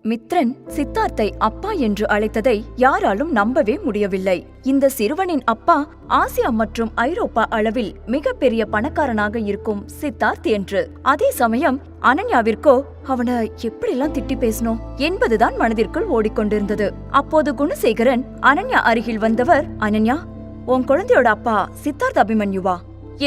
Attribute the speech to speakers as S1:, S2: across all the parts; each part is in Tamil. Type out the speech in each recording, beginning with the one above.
S1: மித்ரன் சித்தார்த்தை அப்பா என்று அழைத்ததை யாராலும் நம்பவே முடியவில்லை. இந்த சிறுவனின் அப்பா ஆசியா மற்றும் ஐரோப்பா அளவில் மிகப்பெரிய பணக்காரனாக இருக்கும் சித்தார்த் என்று. அதே சமயம் அனன்யாவிற்கோ அவனை எப்படிலாம் திட்டி பேசணும் என்பதுதான் மனதிற்குள் ஓடிக்கொண்டிருந்தது. அப்போது குணசேகரன் அனன்யா அருகில் வந்தவர், அனன்யா, உன் குழந்தையோட அப்பா சித்தார்த் அபிமன்யுவா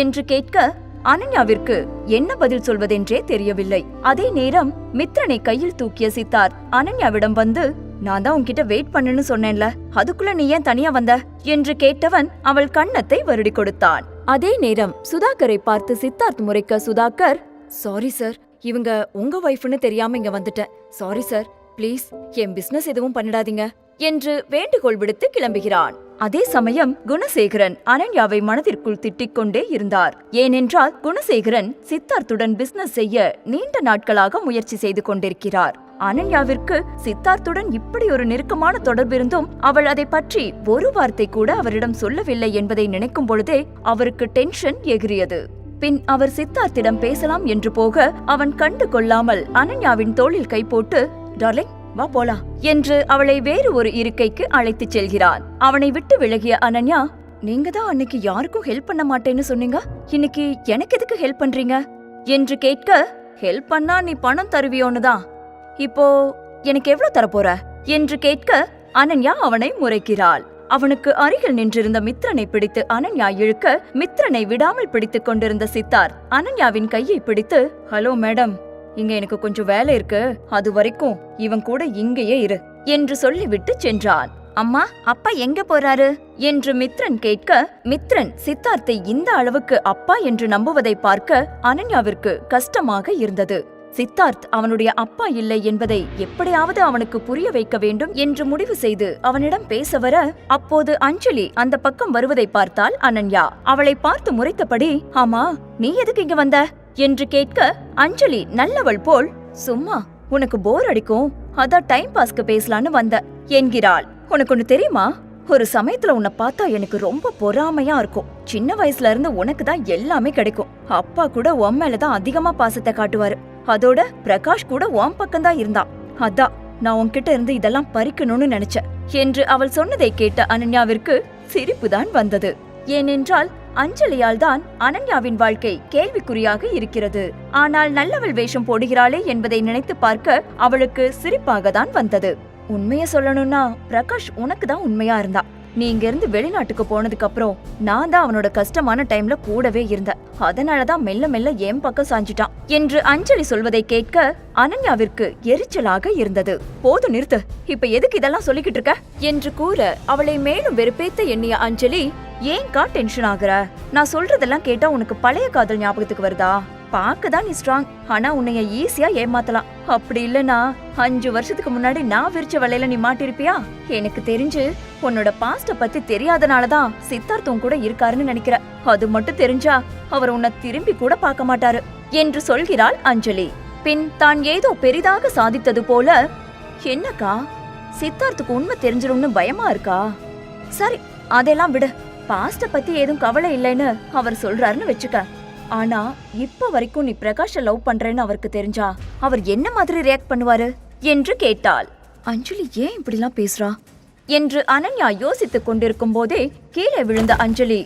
S1: என்று கேட்க அனன்யாவிற்கு என்ன பதில் சொல்வதென்றே தெரியவில்லை. அதே நேரம் மித்ரனை கையில் தூக்கிய சித்தார்த் அனன்யாவிடம் வந்து, நான் தான் உன்கிட்ட வெயிட் பண்ணுன்னு சொன்னேன்ல, அதுக்குள்ள நீ ஏன் தனியா வந்த என்று கேட்டவன் அவள் கன்னத்தை வருடி கொடுத்தான். அதே நேரம் சுதாகரை பார்த்து சித்தார்த் முறைக்க சுதாகர், சாரி சார், இவங்க உங்க வைஃப்னு தெரியாம இங்க வந்துட்டேன், sorry sir, please N business எதுவும் பண்ணிடாதீங்க என்று வேண்டுகோள் விடுத்து கிளம்புகிறான். அதே சமயம் குணசேகரன் அனன்யாவை மனதிற்குள் திட்டிக் கொண்டே இருந்தார். ஏனென்றால் குணசேகரன் சித்தார்த்துடன் பிசினஸ் செய்ய நீண்ட நாட்களாக முயற்சி செய்து கொண்டிருக்கிறார். அனன்யாவிற்கு சித்தார்த்துடன் இப்படி ஒரு நெருக்கமான தொடர்பு இருந்தும் அவள் அதை பற்றி ஒரு வார்த்தை கூட அவரிடம் சொல்லவில்லை என்பதை நினைக்கும் பொழுதே அவருக்கு டென்ஷன் எகிரியது. பின் அவர் சித்தார்த்திடம் பேசலாம் என்று போக அவன் கண்டு கொள்ளாமல் அனன்யாவின் தோளில் கை போட்டு, டார்லிங் வா போலாம் என்று அவளை வேறு ஒரு இருக்கைக்கு அழைத்துச் செல்கிறான். அவனை விட்டு விலகிய அனன்யா, நீங்க தான் அன்னைக்கு யாருக்கும் ஹெல்ப் பண்ண மாட்டேன்னு சொன்னீங்க, இன்னைக்கு எனக்கு எதுக்கு ஹெல்ப் பண்றீங்க என்று கேட்க, ஹெல்ப் பண்ணா நீ பணம் தருவியோன்னுதான், இப்போ எனக்கு எவ்வளவு தரப்போற என்று கேட்க அனன்யா அவனை முறைக்கிறாள். அவனுக்கு அருகில் நின்றிருந்த மித்ரனை பிடித்து அனன்யா இழுக்க மித்ரனை விடாமல் பிடித்துக் கொண்டிருந்த சித்தார்த் அனன்யாவின் கையை பிடித்து, ஹலோ மேடம், இங்க எனக்கு கொஞ்சம் வேலை இருக்கு, அது வரைக்கும் இவன் கூட இங்கேயே இரு என்று சொல்லிவிட்டு சென்றான். அம்மா, அப்பா எங்க போறாரு என்று மித்ரன் கேட்க, மித்ரன் சித்தார்த்தை இந்த அளவுக்கு அப்பா என்று நம்புவதை பார்க்க அனன்யாவிற்கு கஷ்டமாக இருந்தது. சித்தார்த் அவனுடைய அப்பா இல்லை என்பதை எப்படியாவது அவனுக்கு புரிய வைக்க வேண்டும் என்று முடிவு செய்து அவனிடம் பேச வர, அப்போது அஞ்சலி அந்த பக்கம் வருவதை பார்த்தால் அனன்யா அவளை பார்த்து முறைத்தபடி, ஆமா நீ எதுக்கு இங்க வந்த என்று கேட்க, அஞ்சலி நல்லவள் போல், சும்மா உனக்கு போர் அடிக்கும், அதான் டைம் பாஸ்க்கு பேசலான்னு வந்த என்கிறாள். உனக்கு ஒண்ணு தெரியுமா, ஒரு சமயத்துல உன்னை பார்த்தா எனக்கு ரொம்ப பொறாமையா இருக்கும். சின்ன வயசுல இருந்து உனக்கு தான் எல்லாமே கிடைக்கும், அப்பா கூட உன் மேலதான் அதிகமா பாசத்தை காட்டுவாரு, அதோட பிரகாஷ் கூட உன் பக்கம்தான் இருந்தான், அதான் நான் உன்கிட்ட இருந்து இதெல்லாம் பறிக்கணும்னு நினைச்சேன் என்று அவள் சொன்னதை கேட்ட அனன்யாவிற்கு சிரிப்புதான் வந்தது. ஏனென்றால் அஞ்சலியால் தான் அனன்யாவின் வாழ்க்கை கேள்விக்குறியாக இருக்கிறது. ஆனால் நல்லவள் வேஷம் போடுகிறாளே என்பதை நினைத்து பார்க்க அவளுக்கு சிரிப்பாக தான் வந்தது. உண்மைய சொல்லணும்னா பிரகாஷ் உனக்கு தான் உண்மையா இருந்தா. நீ இங்க இருந்து வெளிநாட்டுக்கு போனதுக்கு அப்புறம் நான் தான் அவனோட கஷ்டமான டைம்ல கூடவே இருந்த, அதனாலதான் மெல்ல மெல்ல என் பக்கம் சாஞ்சிட்டான் என்று அஞ்சலி சொல்வதை கேட்க அனன்யாவிற்கு எரிச்சலாக இருந்தது. போது நிறுத்து, இப்ப எதுக்கு இதெல்லாம் சொல்லிக்கிட்டு இருக்க என்று கூற அவளை மேலும் வெறுப்பேத்த எண்ணிய அஞ்சலி, ஏன்கா டென்ஷன் ஆகுற, நான் சொல்றதெல்லாம் கேட்டா உனக்கு பழைய காதல் ஞாபகத்துக்கு வருதா, பாக்கதான் நீ ஸ்ட்ராங், ஆனா உன்னைய ஈஸியா ஏமாத்தலாம், அப்படி இல்லனா 5 வருஷத்துக்கு முன்னாடி நான் விரிச்ச வலையில நீ மாட்டிருப்பியா, எனக்கு தெரிஞ்சு உன்னோட பாஸ்ட பத்தி தெரியாதனாலதான் சித்தார்த்தம் கூட இருக்காருன்னு நினைக்கிற, அது மட்டும் தெரிஞ்சா அவர் உன்னை திரும்பி கூட பார்க்க மாட்டாரு என்று சொல்கிறாள் அஞ்சலி. பின் தான் ஏதோ பெரிதாக சாதித்தது போல, என்னக்கா சித்தார்த்துக்கு உண்மை தெரிஞ்சிரும்னு பயமா இருக்கா, சரி அதெல்லாம் விடு, பாஸ்ட பத்தி ஏதும் கவலை இல்லைன்னு அவர் சொல்றாருன்னு வச்சுக்க, ஆனா இப்ப வரைக்கும் நீ பிரகாஷ லவ் பண்றேன்னு அவருக்கு தெரிஞ்சா அவர் என்ன மாதிரி ரியாக்ட் பண்ணுவாரு என்று கேட்டாள். அஞ்சலி ஏன் இப்படிலாம் பேசுறா என்று அனன்யா யோசித்துக் கொண்டிருக்கும் போதே கீழே விழுந்த அஞ்சலி,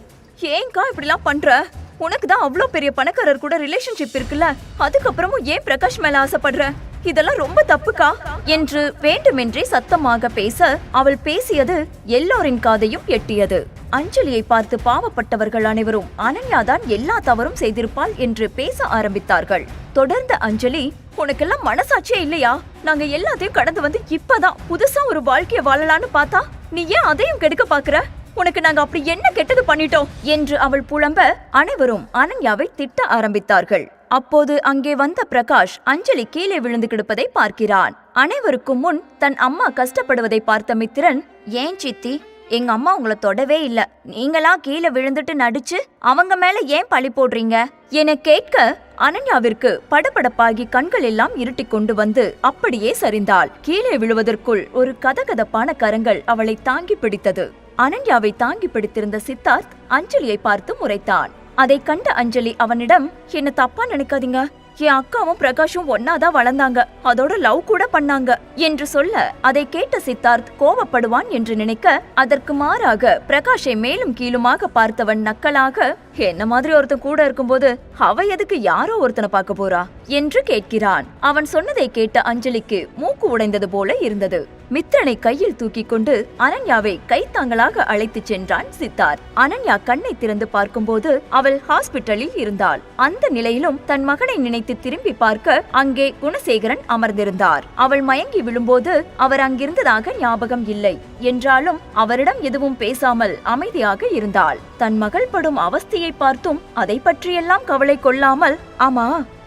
S1: ஏன்கா இப்படிலாம் பண்ற, உனக்கு தான் அவ்வளோ பெரிய பணக்காரர் கூட ரிலேஷன்ஷிப் இருக்குல்ல, அதுக்கப்புறமும் ஏன் பிரகாஷ் மேல ஆசைப்படுற, இதெல்லாம் ரொம்ப தப்புக்கா என்று வேண்டுமென்றே சத்தமாக பேச அவள் பேசியது எல்லோரின் காதையும் எட்டியது. அஞ்சலியை பார்த்து பாவப்பட்டவர்கள் அனைவரும் அனன்யாதான் எல்லா தவறும் செய்திருப்பாள் என்று பேச ஆரம்பித்தார்கள். தொடர்ந்த அஞ்சலி, உனக்கெல்லாம் மனசாட்சியே இல்லையா, நாங்க எல்லாத்தையும் கடந்து வந்து இப்பதான் புதுசா ஒரு வாழ்க்கைய வாழலான்னு பார்த்தா நீ ஏன் அதையும் கெடுக்க பாக்குற, உனக்கு நாங்க அப்படி என்ன கெட்டது பண்ணிட்டோம் என்று அவள் புலம்ப அனைவரும் அனன்யாவை திட்ட ஆரம்பித்தார்கள். அப்போது அங்கே வந்த பிரகாஷ் அஞ்சலி கீழே விழுந்து கிடப்பதை பார்க்கிறான். அனைவருக்கும் முன் தன் அம்மா கஷ்டப்படுவதை பார்த்த மித்திரன், ஏன் சித்தி, எங்க அம்மா உங்களை தொடவே இல்ல, நீங்களா கீழே விழுந்துட்டு நடிச்சு அவங்க மேல ஏன் பழி போடுறீங்க என கேட்க அனன்யாவிற்கு படபடப்பாகி கண்கள் எல்லாம் இருட்டி கொண்டு வந்து அப்படியே சரிந்தாள். கீழே விழுவதற்குள் ஒரு கதகதப்பான கரங்கள் அவளை தாங்கி பிடித்தது. அனன்யாவை தாங்கி பிடித்திருந்த சித்தார்த் அஞ்சலியை பார்த்து முறைத்தான். அதை கண்ட அஞ்சலி அவனிடம், என்ன தப்பா நினைக்காதீங்க, என் அக்காவும் பிரகாஷும் ஒன்னாதான் வளர்ந்தாங்க, அதோட லவ் கூட பண்ணாங்க என்று சொல்ல அதை கேட்ட சித்தார்த் கோபப்படுவான் என்று நினைக்க, அதற்கு மாறாக பிரகாஷை மேலும் கீழுமாக பார்த்தவன் நக்கலாக, என்ன மாதிரி ஒருத்தன் கூட இருக்கும்போது அவ எதுக்கு யாரோ ஒருத்தனை பார்க்க போறா என்று கேட்கிறான். அவன் சொன்னதை கேட்ட அஞ்சலிக்கு மூக்கு உடைந்தது போல இருந்தது. மித்ரனை கையில் தூக்கி கொண்டு அனன்யாவை கைத்தாங்களாக அழைத்து சென்றான் சித்தார்த். அனன்யா கண்ணை திறந்து பார்க்கும்போது அவள் ஹாஸ்பிட்டலில் இருந்தாள். அந்த நிலையிலும் தன் மகனை நினைத்து திரும்பி பார்க்க அங்கே குணசேகரன் அமர்ந்திருந்தார். அவள் மயங்கி விழும்போது அவர் அங்கிருந்ததாக ஞாபகம் இல்லை என்றாலும் அவரிடம் எதுவும் பேசாமல் அமைதியாக இருந்தாள். தன் மகள் படும் அவஸ்தையை பார்த்தும் அதை பற்றியெல்லாம் கவலை கொள்ளாமல், ஆமா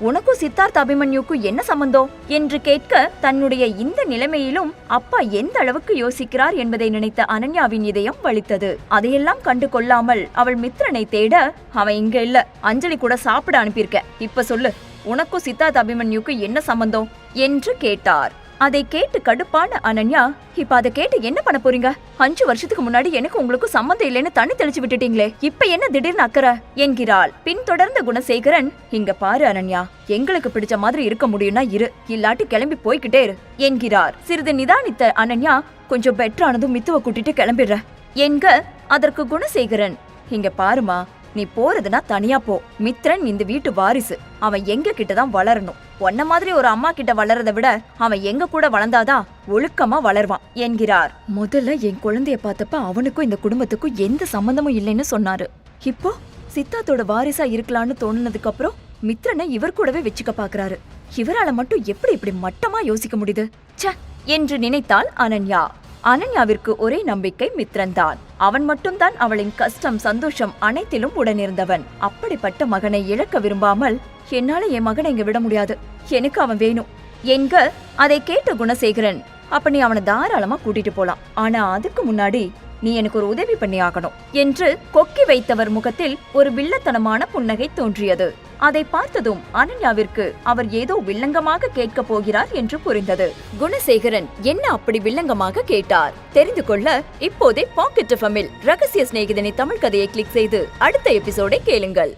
S1: உனக்கும் சித்தார்த் அபிமன்யுக்கும் என்ன சம்பந்தம் என்று கேட்க, தன்னுடைய இந்த நிலைமையிலும் அப்பா எந்த அளவுக்கு யோசிக்கிறார் என்பதை நினைத்த அனன்யாவின் இதயம் வலித்தது. அதையெல்லாம் கண்டு கொள்ளாமல் அவள் மித்ரனை தேட, அவன் இங்க இல்ல, அஞ்சலி கூட சாப்பிட அனுப்பியிருக்க, இப்ப சொல்லு உனக்கும் சித்தார்த் அபிமன்யுக்கும் என்ன சம்பந்தம் என்று கேட்டார். அதை கேட்டு கடுப்பான அனன்யா, இப்ப அதை கேட்டு என்ன பண்ண போறீங்க? 5 வருஷத்துக்கு முன்னாடி எனக்கு உங்களுக்கு சம்மந்தம் இல்லைன்னு தண்ணி தெளிச்சு விட்டுட்டீங்களே, இப்ப என்ன திடீர்னு அக்கறை என்கிறாள். பின்தொடர்ந்த குணசேகரன், இங்க பாரு அனன்யா, எங்களுக்கு பிடிச்ச மாதிரி இருக்க முடியும்னா இரு, இல்லாட்டி கிளம்பி போய்கிட்டே இரு என்கிறார். சிறிது நிதானித்த அனன்யா, கொஞ்சம் பெட்டரானதும் மித்துவ கூட்டிட்டு கிளம்பிடுற என்க, அதற்கு குணசேகரன், இங்க பாருமா, நீ போறதுனா தனியா போ, மித்ரன் இந்த வீட்டு வாரிசு, அவன் எங்க கிட்டதான் வளரணும், உன்ன மாதிரி ஒரு அம்மா கிட்ட வளரதை விட அவன் எங்க கூட வளர்ந்தாதான் ஒழுக்கமா வளர்வான் என்கிறார். முதல்ல என் குழந்தைய பார்த்தப்ப அவனுக்கும் இந்த குடும்பத்துக்கும் எந்த சம்பந்தமும் இல்லைன்னு சொன்னாரு. இப்போ சித்தார்த்தோட வாரிசா இருக்கலான்னு தோணுனதுக்கு அப்புறம் மித்ரனை இவர் கூடவே வச்சுக்க பாக்குறாரு. இவரால மட்டும் எப்படி இப்படி மட்டமா யோசிக்க முடியுது ச்சே என்று நினைத்தாள் அனன்யா. அனன்யாவிற்கு ஒரே நம்பிக்கை மித்ரன் தான். அவன் மட்டும்தான் அவளின் கஷ்டம் சந்தோஷம் அனைத்திலும் உடனிருந்தவன். அப்படிப்பட்ட மகனை இழக்க விரும்பாமல், என்னால என் மகனை இங்க விட முடியாது, எனக்கு அவன் வேணும் என்க, அதை கேட்ட குணசேகரன், அப்ப நீ அவனை தாராளமா கூட்டிட்டு போலாம், ஆனா அதுக்கு முன்னாடி நீ எனக்கு ஒரு உதவி பண்ணி ஆகணும் என்று கொக்கி வைத்தவர் முகத்தில் ஒரு வில்லத்தனமான புன்னகை தோன்றியது. அதை பார்த்ததும் அனன்யாவிற்கு அவர் ஏதோ வில்லங்கமாக கேட்க போகிறார் என்று புரிந்தது. குணசேகரன் என்ன அப்படி வில்லங்கமாக கேட்டார் தெரிந்து கொள்ள இப்போதே பாக்கெட் எஃப்எம்மில் ரகசிய சிநேகிதனை தமிழ் கதையை கிளிக் செய்து அடுத்த எபிசோடை கேளுங்கள்.